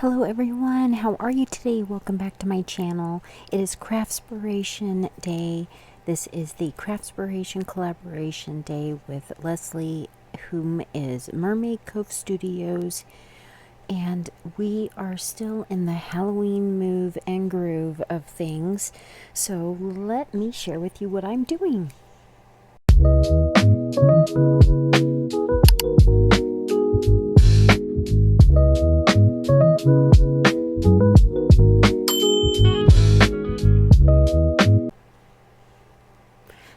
Hello everyone, how are you today? Welcome back to my channel. It is Craftspiration Day. This is the Craftspiration Collaboration Day with Leslie, whom is Mermaid Cove Studios. And we are still in the Halloween move and groove of things. So let me share with you what I'm doing.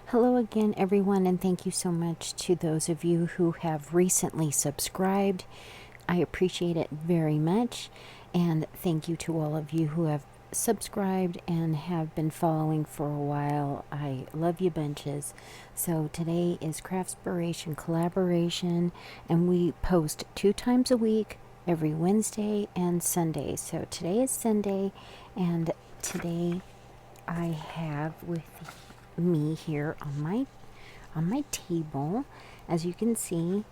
Hello again everyone, and thank you so much to those of you who have recently subscribed. I appreciate it very much, and thank you to all of you who have subscribed and have been following for a while. I love you bunches. So today is Craftspiration Collaboration, and we post 2 times a week, every Wednesday and Sunday. So today is Sunday, and today I have with me here on my table, as you can see.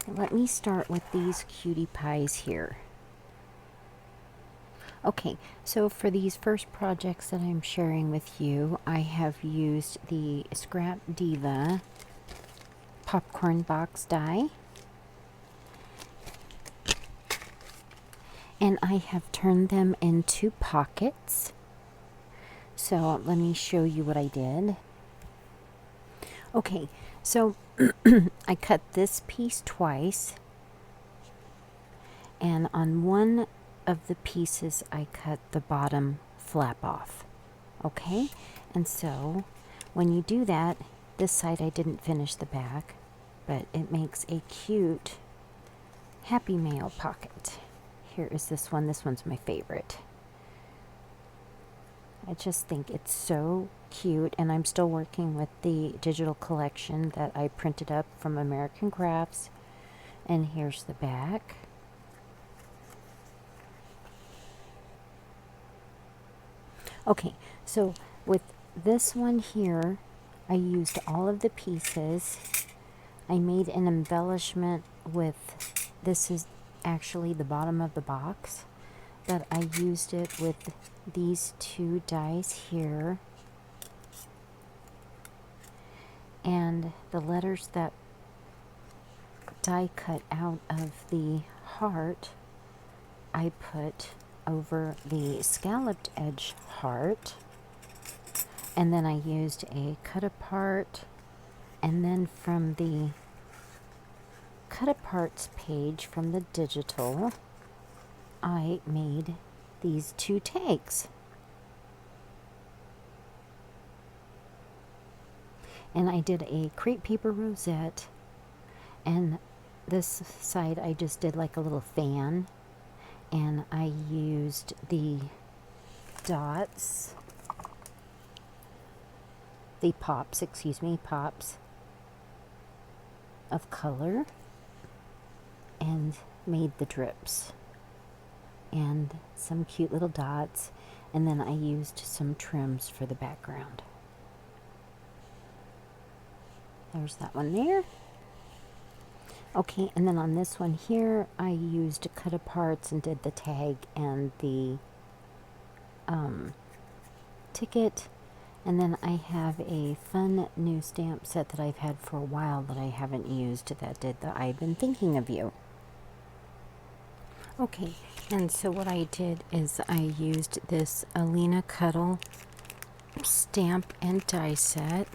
Let me start with these cutie pies here. Okay, so for these first projects that I'm sharing with you, I have used the Scrap Diva popcorn box die, and I have turned them into pockets. So let me show you what I did. Okay, so I cut this piece twice, and on one of the pieces I cut the bottom flap off. Okay, and so when you do that, this side I didn't finish the back, but it makes a cute Happy Mail pocket. Here is this one. This one's my favorite. I just think it's so cute, and I'm still working with the digital collection that I printed up from American Crafts. And here's the back. Okay, so with this one here, I used all of the pieces. I made an embellishment with, this is actually the bottom of the box, but I used it with these 2 dies here, and the letters that die cut out of the heart I put over the scalloped edge heart, and then I used a cut apart, and then from the cut aparts page from the digital I made these 2 tags. And I did a crepe paper rosette, and this side I just did like a little fan, and I used the dots, the pops of color, and made the drips and some cute little dots, and then I used some trims for the background. There's that one there. Okay, and then on this one here, I used cut aparts and did the tag and the ticket. And then I have a fun new stamp set that I've had for a while that I haven't used that did the I've Been Thinking of You. Okay, and so what I did is I used this Alina Cuddle stamp and die set.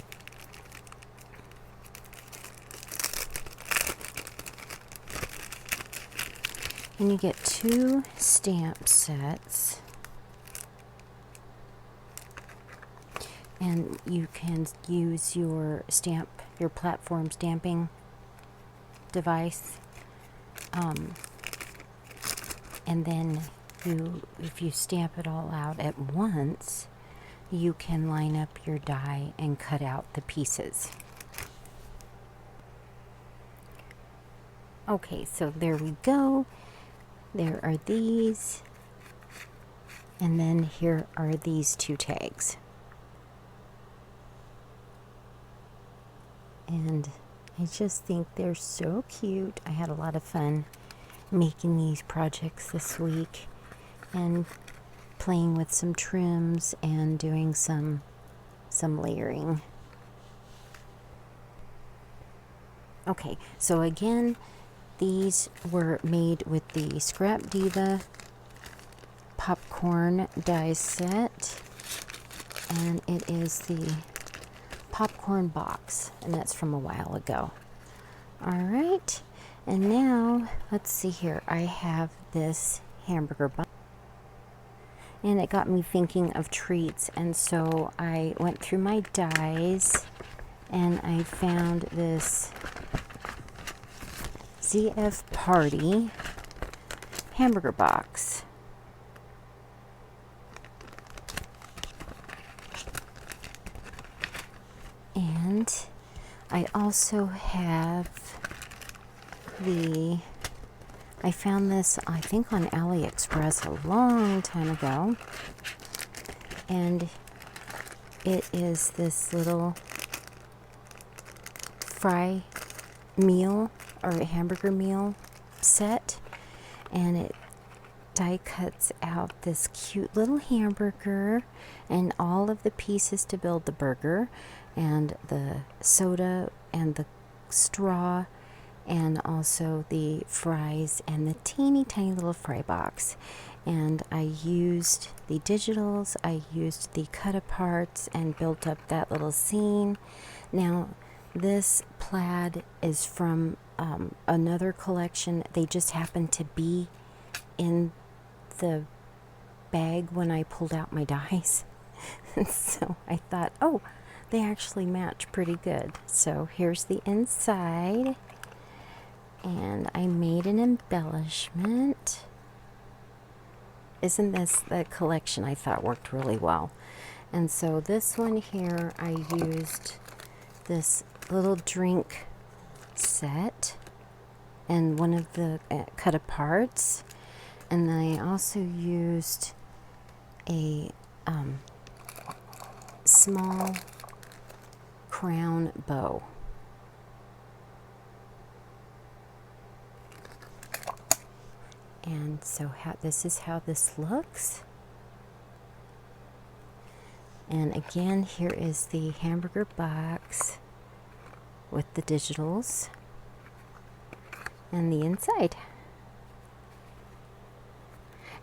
And you get 2 stamp sets, and you can use your platform stamping device, and then if you stamp it all out at once, you can line up your die and cut out the pieces. Okay, so there we go. There are these, and then here are these 2 tags. And I just think they're so cute. I had a lot of fun making these projects this week and playing with some trims and doing some layering. Okay, so again, these were made with the Scrap Diva popcorn die set, and it is the popcorn box, and that's from a while ago. All right, and now let's see here. I have this hamburger bun, and it got me thinking of treats, and so I went through my dies and I found this ZF Party hamburger box. And I also have I found this, I think, on AliExpress a long time ago. And it is this little fry meal, or a hamburger meal set. And it die cuts out this cute little hamburger and all of the pieces to build the burger, and the soda and the straw, and also the fries and the teeny tiny little fry box. And I used the digitals, I used the cut aparts and built up that little scene. Now this plaid is from another collection. They just happened to be in the bag when I pulled out my dies. So I thought, oh, they actually match pretty good. So here's the inside, and I made an embellishment. Isn't this the collection I thought worked really well? And so this one here, I used this little drink set and one of the cut aparts, and then I also used a small crown bow. And so this is how this looks. And again, here is the hamburger box with the digitals and the inside.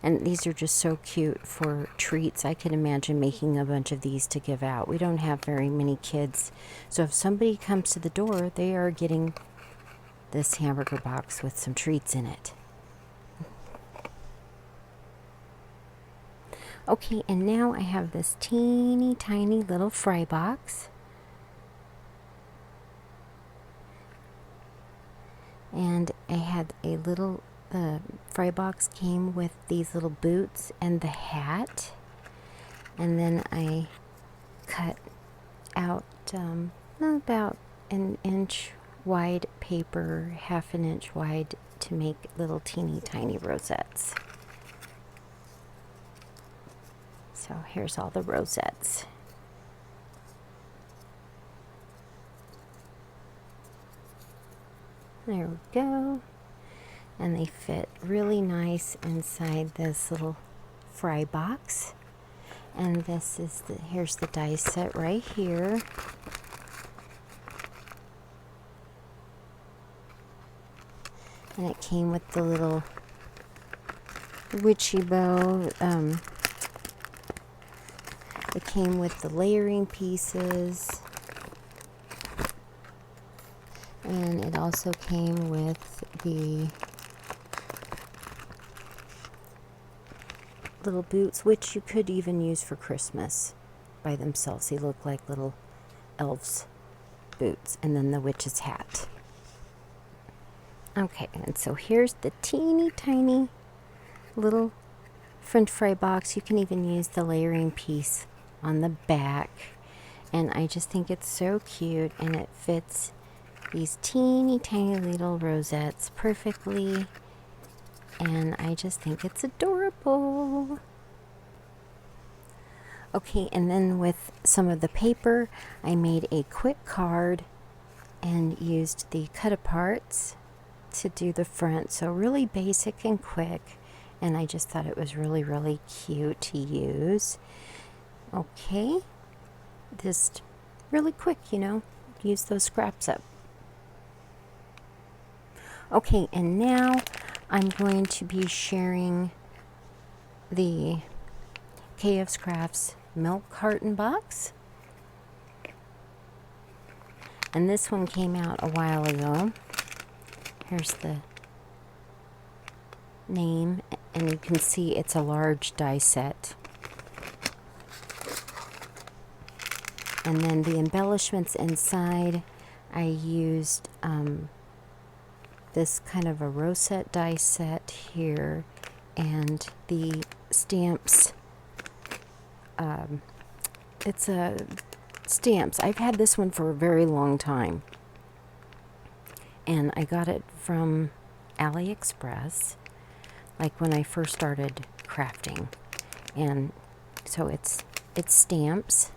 And these are just so cute for treats. I can imagine making a bunch of these to give out. We don't have very many kids, so if somebody comes to the door, they are getting this hamburger box with some treats in it. Okay, and now I have this teeny tiny little fry box. And I had a little, the fry box came with these little boots and the hat. And then I cut out about an inch wide paper, half an inch wide, to make little teeny tiny rosettes. So here's all the rosettes. There we go. And they fit really nice inside this little fry box. And this is here's the die set right here. And it came with the little witchy bow. It came with the layering pieces. And it also came with the little boots, which you could even use for Christmas by themselves. They look like little elves' boots. And then the witch's hat. Okay, and so here's the teeny tiny little French fry box. You can even use the layering piece on the back. And I just think it's so cute, and it fits these teeny tiny little rosettes perfectly, and I just think it's adorable. Okay, and then with some of the paper, I made a quick card and used the cut aparts to do the front. So really basic and quick, and I just thought it was really, really cute to use. Okay, just really quick, you know, use those scraps up. Okay, and now I'm going to be sharing the KF's Crafts milk carton box. And this one came out a while ago. Here's the name, and you can see it's a large die set. And then the embellishments inside, I used this kind of a rosette die set here, and the stamps. It's a stamps. I've had this one for a very long time, and I got it from AliExpress, like when I first started crafting. And so it's stamps.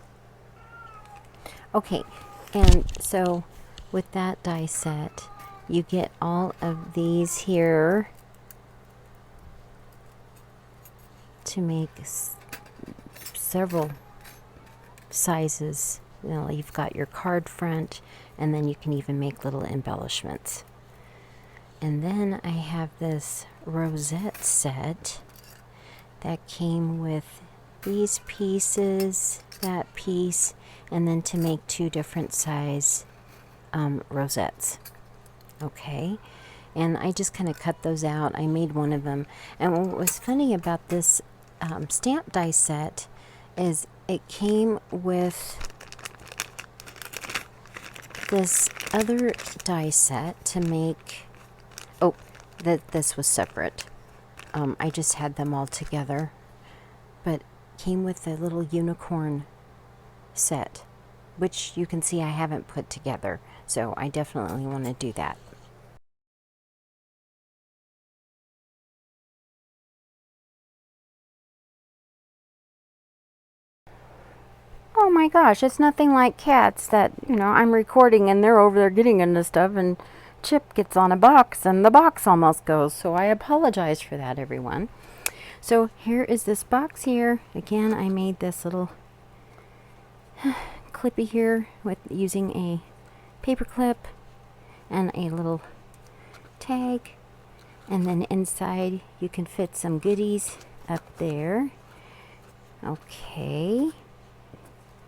Okay, and so with that die set, you get all of these here to make several sizes. You know, you've got your card front, and then you can even make little embellishments. And then I have this rosette set that came with these pieces, that piece, and then to make 2 different size rosettes. Okay, and I just kind of cut those out. I made one of them, and what was funny about this stamp die set is it came with this other die set to make. Oh, this was separate. I just had them all together, but came with a little unicorn set, which you can see I haven't put together, so I definitely want to do that. Oh my gosh, it's nothing like cats that, you know, I'm recording and they're over there getting into stuff, and Chip gets on a box and the box almost goes. So I apologize for that, everyone. So here is this box here. Again, I made this little clippy here with using a paper clip and a little tag. And then inside you can fit some goodies up there. Okay.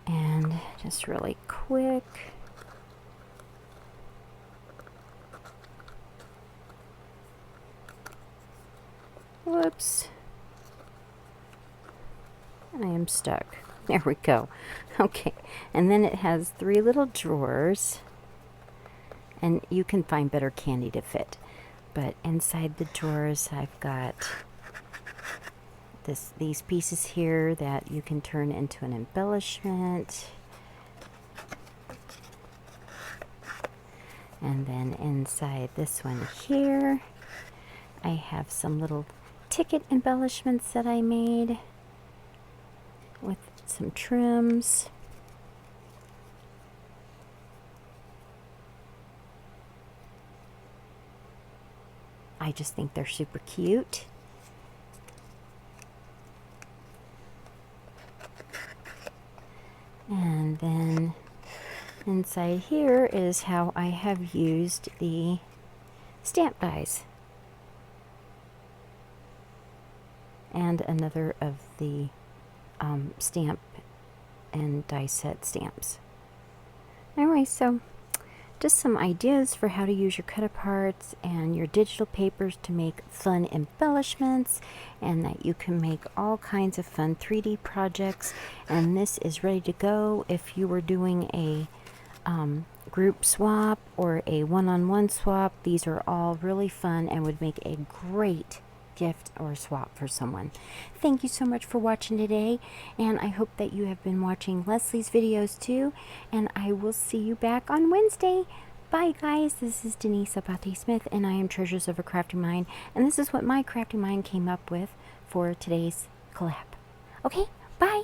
And just really quick. Whoops. I am stuck. There we go. Okay. And then it has 3 little drawers. And you can find better candy to fit. But inside the drawers I've got these pieces here that you can turn into an embellishment. And then inside this one here, I have some little ticket embellishments that I made with some trims. I just think they're super cute. And then inside here is how I have used the stamp dies. And another of the stamp and die set stamps. Anyway, so just some ideas for how to use your cut-aparts and your digital papers to make fun embellishments, and that you can make all kinds of fun 3D projects. And this is ready to go if you were doing a group swap or a one-on-one swap. These are all really fun and would make a great gift or swap for someone. Thank you so much for watching today, and I hope that you have been watching Leslie's videos too, and I will see you back on Wednesday. Bye guys, this is Denise AbateSmith, and I am Treasures of a Crafty Mind, and this is what my crafty mind came up with for today's collab. Okay, bye!